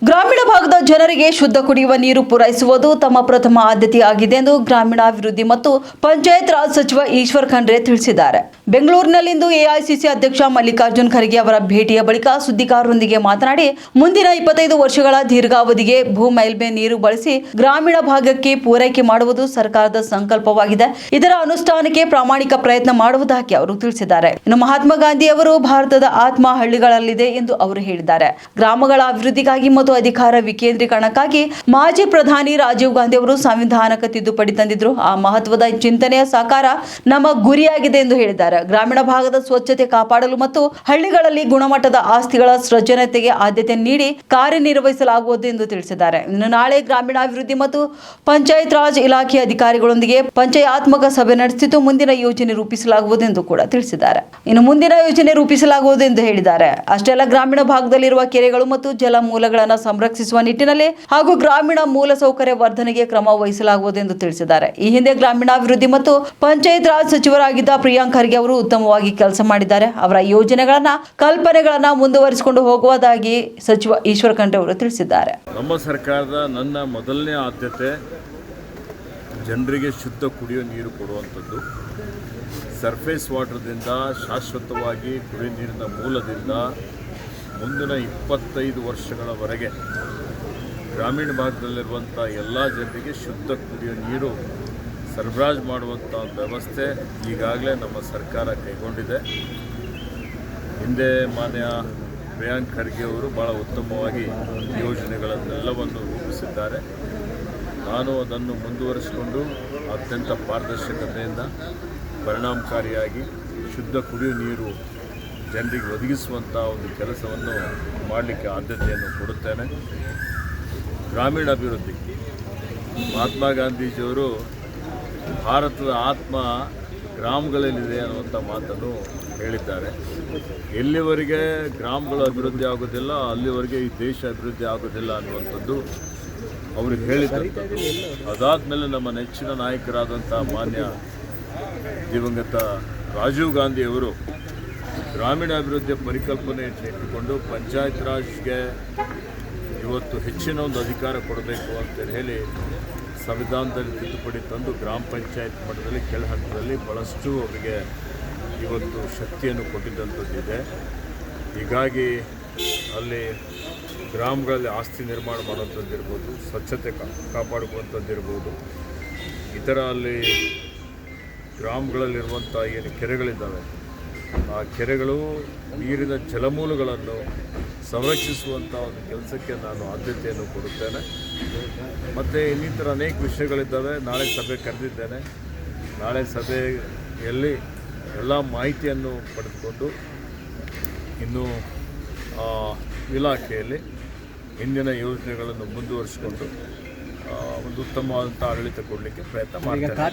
ಗ್ರಾಮೀಣ ಭಾಗದ ಜನರಿಗೆ ಶುದ್ಧ ಕುಡಿಯುವ ನೀರು ಪೂರೈಸುವುದು ತಮ್ಮ ಪ್ರಥಮ ಆದ್ಯತೆಯಾಗಿದೆ ಎಂದು ಗ್ರಾಮೀಣಾಭಿವೃದ್ಧಿ ಮತ್ತು ಪಂಚಾಯತ್ ರಾಜ್ ಸಚಿವ ಈಶ್ವರ್ ಖಂಡ್ರೆ ತಿಳಿಸಿದ್ದಾರೆ. ಬೆಂಗಳೂರಿನಲ್ಲಿಂದು ಎಐಸಿಸಿ ಅಧ್ಯಕ್ಷ ಮಲ್ಲಿಕಾರ್ಜುನ್ ಖರ್ಗೆ ಅವರ ಭೇಟಿಯ ಬಳಿಕ ಸುದ್ದಿಗಾರರೊಂದಿಗೆ ಮಾತನಾಡಿ, ಮುಂದಿನ 25 ವರ್ಷಗಳ ದೀರ್ಘಾವಧಿಗೆ ಭೂ ಮೇಲ್ಮೈ ನೀರು ಬಳಸಿ ಗ್ರಾಮೀಣ ಭಾಗಕ್ಕೆ ಪೂರೈಕೆ ಮಾಡುವುದು ಸರ್ಕಾರದ ಸಂಕಲ್ಪವಾಗಿದೆ. ಇದರ ಅನುಷ್ಠಾನಕ್ಕೆ ಪ್ರಾಮಾಣಿಕ ಪ್ರಯತ್ನ ಮಾಡುವುದಾಗಿ ಅವರು ತಿಳಿಸಿದ್ದಾರೆ. ಇನ್ನು ಮಹಾತ್ಮ ಗಾಂಧಿ ಅವರು ಭಾರತದ ಆತ್ಮ ಹಳ್ಳಿಗಳಲ್ಲಿದೆ ಎಂದು ಅವರು ಹೇಳಿದ್ದಾರೆ. ಗ್ರಾಮಗಳ ಅಭಿವೃದ್ಧಿಗಾಗಿ ಮತ್ತು ಅಧಿಕಾರ ವಿಕೇಂದ್ರೀಕರಣಕ್ಕಾಗಿ ಮಾಜಿ ಪ್ರಧಾನಿ ರಾಜೀವ್ ಗಾಂಧಿ ಅವರು ಸಂವಿಧಾನಕ್ಕೆ ತಿದ್ದುಪಡಿ ತಂದಿದ್ರು. ಆ ಮಹತ್ವದ ಚಿಂತನೆಯ ಸಾಕಾರ ನಮ್ಮ ಗುರಿಯಾಗಿದೆ ಎಂದು ಹೇಳಿದ್ದಾರೆ. ಗ್ರಾಮೀಣ ಭಾಗದ ಸ್ವಚ್ಛತೆ ಕಾಪಾಡಲು ಮತ್ತು ಹಳ್ಳಿಗಳಲ್ಲಿ ಗುಣಮಟ್ಟದ ಆಸ್ತಿಗಳ ಸೃಜನತೆಗೆ ಆದ್ಯತೆ ನೀಡಿ ಕಾರ್ಯನಿರ್ವಹಿಸಲಾಗುವುದು ಎಂದು ತಿಳಿಸಿದ್ದಾರೆ. ಇನ್ನು ನಾಳೆ ಗ್ರಾಮೀಣಾಭಿವೃದ್ಧಿ ಮತ್ತು ಪಂಚಾಯತ್ ರಾಜ್ ಇಲಾಖೆ ಅಧಿಕಾರಿಗಳೊಂದಿಗೆ ಪಂಚಾಯತ್ಮಕ ಸಭೆ ನಡೆಸಿದ್ದು ಮುಂದಿನ ಯೋಜನೆ ರೂಪಿಸಲಾಗುವುದು ಎಂದು ಕೂಡ ತಿಳಿಸಿದ್ದಾರೆ. ಇನ್ನು ಮುಂದಿನ ಯೋಜನೆ ರೂಪಿಸಲಾಗುವುದು ಎಂದು ಹೇಳಿದ್ದಾರೆ. ಅಷ್ಟೇ ಅಲ್ಲ, ಗ್ರಾಮೀಣ ಭಾಗದಲ್ಲಿರುವ ಕೆರೆಗಳು ಮತ್ತು ಜಲ ಮೂಲಗಳನ್ನು ಸಂರಕ್ಷಿಸುವ ನಿಟ್ಟಿನಲ್ಲಿ ಹಾಗೂ ಗ್ರಾಮೀಣ ಮೂಲಸೌಕರ್ಯ ವರ್ಧನೆಗೆ ಕ್ರಮ ವಹಿಸಲಾಗುವುದು ಎಂದು ತಿಳಿಸಿದ್ದಾರೆ. ಈ ಹಿಂದೆ ಗ್ರಾಮೀಣಾಭಿವೃದ್ಧಿ ಮತ್ತು ಪಂಚಾಯತ್ ರಾಜ್ ಸಚಿವರಾಗಿದ್ದ ಪ್ರಿಯಾಂಕ್ ಖರ್ಗೆ ಅವರು ಉತ್ತಮವಾಗಿ ಕೆಲಸ ಮಾಡಿದ್ದಾರೆ. ಅವರ ಯೋಜನೆಗಳನ್ನ ಕಲ್ಪನೆಗಳನ್ನ ಮುಂದುವರಿಸಿಕೊಂಡು ಹೋಗುವುದಾಗಿ ಸಚಿವ ಈಶ್ವರ್ ಖಂಡ್ರೆ ಅವರು ತಿಳಿಸಿದ್ದಾರೆ. ನಮ್ಮ ಸರ್ಕಾರದ ನನ್ನ ಮೊದಲನೇ ಆದ್ಯತೆ ಜನರಿಗೆ ಶುದ್ಧ ಕುಡಿಯುವ ನೀರು ಕೊಡುವಂಥದ್ದು. ಸರ್ಫೇಸ್ ವಾಟರ್ದಿಂದ ಶಾಶ್ವತವಾಗಿ ಕುಡಿಯುವ ನೀರಿನ ಮೂಲದಿಂದ ಮುಂದಿನ 25 ವರ್ಷಗಳವರೆಗೆ ಗ್ರಾಮೀಣ ಭಾಗದಲ್ಲಿರುವಂಥ ಎಲ್ಲ ಜನರಿಗೆ ಶುದ್ಧ ಕುಡಿಯುವ ನೀರು ಸರಬರಾಜು ಮಾಡುವಂಥ ವ್ಯವಸ್ಥೆ ಈಗಾಗಲೇ ನಮ್ಮ ಸರ್ಕಾರ ಕೈಗೊಂಡಿದೆ. ಹಿಂದೆ ಮಾನ್ಯ ಪ್ರಿಯಾಂಕ್ ಖರ್ಗೆ ಅವರು ಭಾಳ ಉತ್ತಮವಾಗಿ ಯೋಜನೆಗಳನ್ನೆಲ್ಲವನ್ನು ರೂಪಿಸಿದ್ದಾರೆ. ನಾನು ಅದನ್ನು ಮುಂದುವರಿಸಿಕೊಂಡು ಅತ್ಯಂತ ಪಾರದರ್ಶಕತೆಯಿಂದ ಪರಿಣಾಮಕಾರಿಯಾಗಿ ಶುದ್ಧ ಕುಡಿಯುವ ನೀರು ಜನರಿಗೆ ಒದಗಿಸುವಂಥ ಒಂದು ಕೆಲಸವನ್ನು ಮಾಡಲಿಕ್ಕೆ ಆದ್ಯತೆಯನ್ನು ಕೊಡುತ್ತೇನೆ. ಗ್ರಾಮೀಣಾಭಿವೃದ್ಧಿ, ಮಹಾತ್ಮ ಗಾಂಧೀಜಿಯವರು ಭಾರತದ ಆತ್ಮ ಗ್ರಾಮಗಳಲ್ಲಿದೆ ಅನ್ನುವಂಥ ಮಾತನ್ನು ಹೇಳಿದ್ದಾರೆ. ಎಲ್ಲಿವರೆಗೆ ಗ್ರಾಮಗಳು ಅಭಿವೃದ್ಧಿ ಆಗೋದಿಲ್ಲ ಅಲ್ಲಿವರೆಗೆ ಈ ದೇಶ ಅಭಿವೃದ್ಧಿ ಆಗೋದಿಲ್ಲ ಅನ್ನುವಂಥದ್ದು ಅವ್ರಿಗೆ ಹೇಳಿದಂಥದ್ದು. ಅದಾದಮೇಲೆ ನಮ್ಮ ನೆಚ್ಚಿನ ನಾಯಕರಾದಂಥ ಮಾನ್ಯ ದಿವಂಗತ ರಾಜೀವ್ ಗಾಂಧಿಯವರು ಗ್ರಾಮೀಣಾಭಿವೃದ್ಧಿಯ ಪರಿಕಲ್ಪನೆ ಇಟ್ಟುಕೊಂಡು ಪಂಚಾಯತ್ ರಾಜ್ಗೆ ಇವತ್ತು ಹೆಚ್ಚಿನ ಒಂದು ಅಧಿಕಾರ ಕೊಡಬೇಕು ಅಂತ ಹೇಳಿ ಸಂವಿಧಾನದಲ್ಲಿ ತಿದ್ದುಪಡಿ ತಂದು ಗ್ರಾಮ ಪಂಚಾಯತ್ ಮಟ್ಟದಲ್ಲಿ ಕೆಳಹಂತದಲ್ಲಿ ಭಾಳಷ್ಟು ಅವರಿಗೆ ಇವತ್ತು ಶಕ್ತಿಯನ್ನು ಕೊಟ್ಟಿದ್ದಂಥದ್ದಿದೆ. ಹೀಗಾಗಿ ಅಲ್ಲಿ ಗ್ರಾಮಗಳಲ್ಲಿ ಆಸ್ತಿ ನಿರ್ಮಾಣ ಮಾಡುವಂಥದ್ದಿರ್ಬೋದು, ಸ್ವಚ್ಛತೆ ಕಾಪಾಡುವಂಥದ್ದಿರ್ಬೋದು, ಇತರ ಅಲ್ಲಿ ಗ್ರಾಮಗಳಲ್ಲಿರುವಂಥ ಏನು ಕೆರೆಗಳಿದ್ದಾವೆ ಆ ಕೆರೆಗಳು ನೀರಿನ ಜಲಮೂಲಗಳನ್ನು ಸಂರಕ್ಷಿಸುವಂಥ ಒಂದು ಕೆಲಸಕ್ಕೆ ನಾನು ಆದ್ಯತೆಯನ್ನು ಕೊಡುತ್ತೇನೆ. ಮತ್ತು ಇನ್ನಿತರ ಅನೇಕ ವಿಷಯಗಳಿದ್ದಾವೆ. ನಾಳೆ ಸಭೆ ಕರೆದಿದ್ದೇನೆ. ನಾಳೆ ಸಭೆಯಲ್ಲಿ ಎಲ್ಲ ಮಾಹಿತಿಯನ್ನು ಪಡೆದುಕೊಂಡು ಇನ್ನು ಇಲಾಖೆಯಲ್ಲಿ ಹಿಂದಿನ ಯೋಜನೆಗಳನ್ನು ಮುಂದುವರಿಸಿಕೊಂಡು ಒಂದು ಉತ್ತಮವಾದಂಥ ಆಡಳಿತ ಕೊಡಲಿಕ್ಕೆ ಪ್ರಯತ್ನ ಮಾಡ್ತೇನೆ.